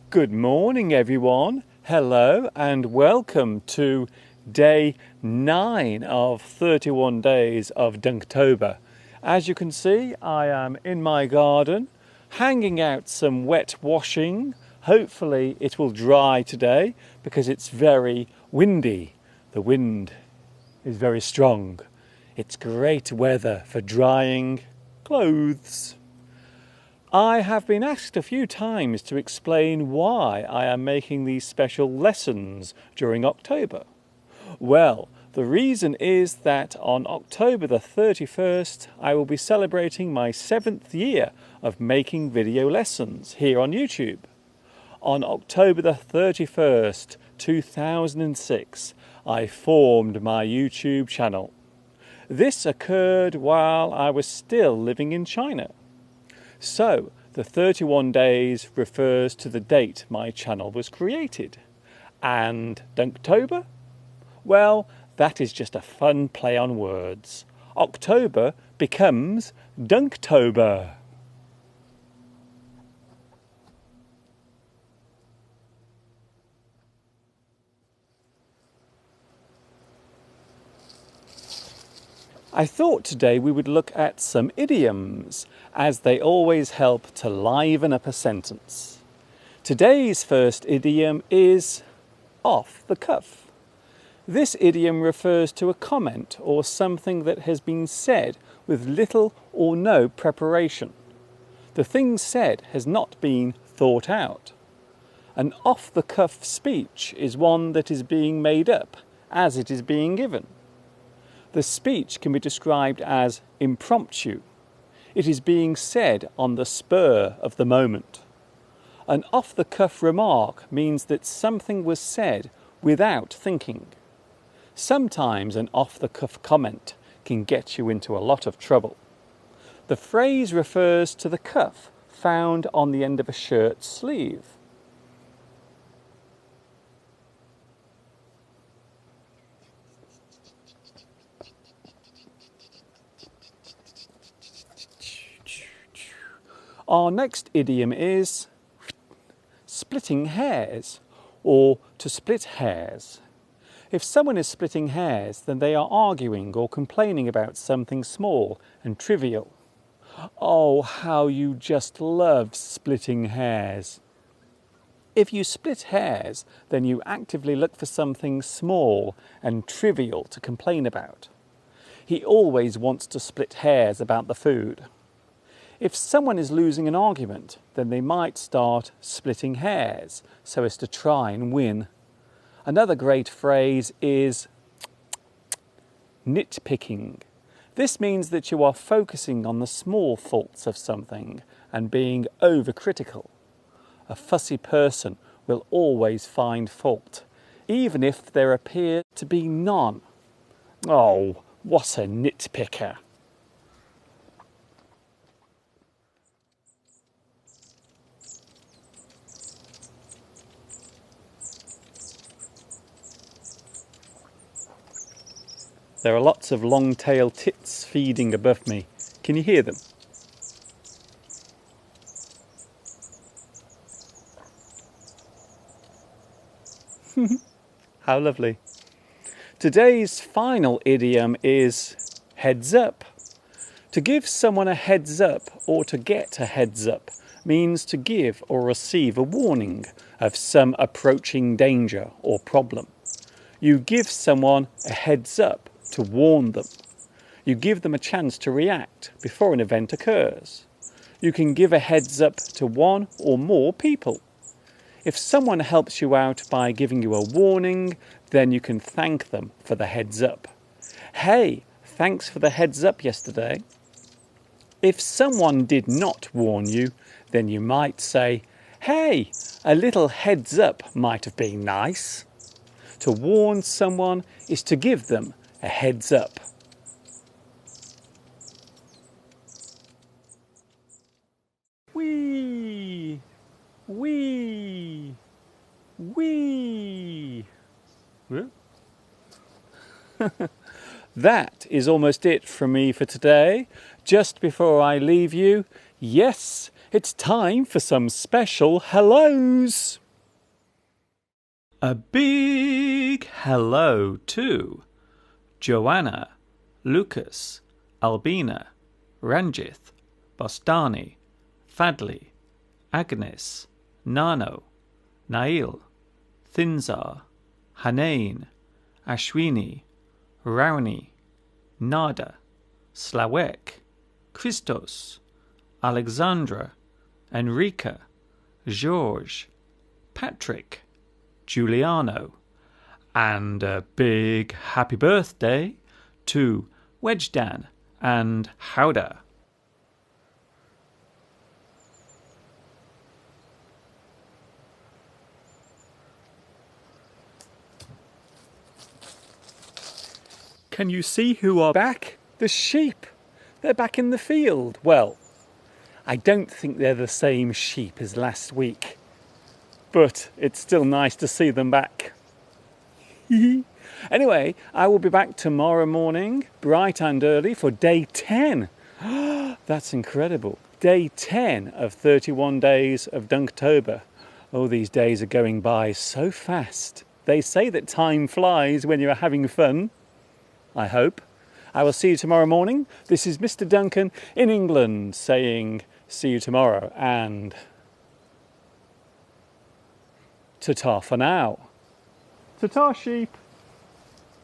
Good morning, everyone. Hello and welcome to day 9 of 31 days of Dunktober. As you can see, I am in my garden, hanging out some wet washing. Hopefully it will dry today because it's very windy. The wind is very strong. It's great weather for drying clothes. I have been asked a few times to explain why I am making these special lessons during October. Well, the reason is that on October the 31st, I will be celebrating my 7th year of making video lessons here on YouTube. On October the 31st, 2006, I formed my YouTube channel. This occurred while I was still living in China. So, the 31 days refers to the date my channel was created. And Dunktober? Well, that is just a fun play on words. October becomes Dunktober. I thought today we would look at some idioms, as they always help to liven up a sentence. Today's first idiom is off the cuff. This idiom refers to a comment or something that has been said with little or no preparation. The thing said has not been thought out. An off-the-cuff speech is one that is being made up as it is being given. The speech can be described as impromptu. It is being said on the spur of the moment. An off-the-cuff remark means that something was said without thinking. Sometimes an off-the-cuff comment can get you into a lot of trouble. The phrase refers to the cuff found on the end of a shirt sleeve. Our next idiom is splitting hairs, or to split hairs. If someone is splitting hairs, then they are arguing or complaining about something small and trivial. Oh, how you just love splitting hairs. If you split hairs, then you actively look for something small and trivial to complain about. He always wants to split hairs about the food. If someone is losing an argument, then they might start splitting hairs so as to try and win. Another great phrase is nitpicking. This means that you are focusing on the small faults of something and being overcritical. A fussy person will always find fault, even if there appear to be none. Oh, what a nitpicker! There are lots of long-tailed tits feeding above me. Can you hear them? How lovely. Today's final idiom is heads up. To give someone a heads up or to get a heads up means to give or receive a warning of some approaching danger or problem. You give someone a heads up to warn them. You give them a chance to react before an event occurs. You can give a heads up to one or more people. If someone helps you out by giving you a warning, then you can thank them for the heads up. Hey, thanks for the heads up yesterday. If someone did not warn you, then you might say, hey, a little heads up might have been nice. To warn someone is to give them a heads up. Wee, wee, wee. That is almost it from me for today. Just before I leave you, yes, it's time for some special hellos. A big hello to Joanna, Lucas, Albina, Ranjith, Bostani, Fadli, Agnes, Nano, Nail, Thinzar, Hanain, Ashwini, Rauni, Nada, Slawek, Christos, Alexandra, Enrica, George, Patrick, Giuliano, and a big happy birthday to Wedgedan and Howder. Can you see who are back? The sheep. They're back in the field. Well, I don't think they're the same sheep as last week, but it's still nice to see them back. Anyway, I will be back tomorrow morning, bright and early, for day 10. That's incredible. Day 10 of 31 days of Dunktober. Oh, these days are going by so fast. They say that time flies when you're having fun. I hope. I will see you tomorrow morning. This is Mr. Duncan in England saying see you tomorrow and ta-ta for now. Ta-ta, sheep.